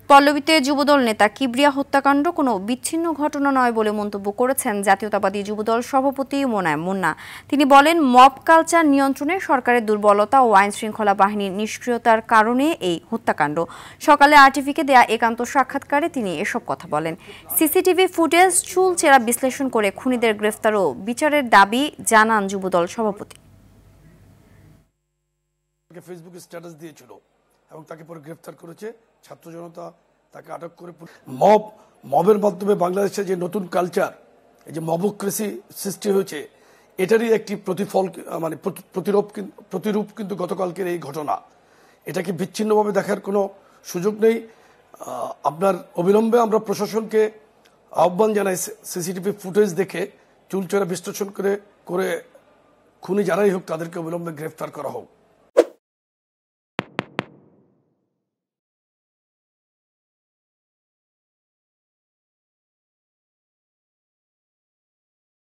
পল্লবীতে যুবদল নেতা কিবরিয়া হত্যাকাণ্ড কোনো বিচ্ছিন্ন ঘটনা নয় বলে মন্তব্য করেছেন জাতীয়তাবাদী যুবদল সভাপতি মোনায়েম মুন্না। তিনি বলেন, মব কালচার নিয়ন্ত্রণে সরকারের দুর্বলতা ও আইনশৃঙ্খলা বাহিনীর নিষ্ক্রিয়তার কারণে এই হত্যাকাণ্ড। সকালে আরটিভিকে দেয়া একান্ত সাক্ষাৎকারে তিনি এসব কথা বলেন। সিসিটিভি ফুটেজ চুলচেরা বিশ্লেষণ করে খুনিদের গ্রেফতার ও বিচারের দাবি জানান যুবদল সভাপতি। ফেসবুকে স্ট্যাটাস দিয়েছিল এবং তাকে পরে গ্রেফতার করেছে ছাত্র জনতা, তাকে আটক করে। মবের মাধ্যমে বাংলাদেশে যে নতুন কালচার, এই যে মবক্রেসি সৃষ্টি হয়েছে, এটারই একটি প্রতিফল, মানে প্রতিরূপ কিন্তু গতকালকের এই ঘটনা। এটাকে বিচ্ছিন্নভাবে দেখার কোনো সুযোগ নেই। আপনার অবিলম্বে আমরা প্রশাসনকে আহ্বান জানাই, সিসিটিভি ফুটেজ দেখে চুলচেরা বিশ্লেষণ করে খুনি যারাই হোক তাদেরকে অবিলম্বে গ্রেফতার করা হোক।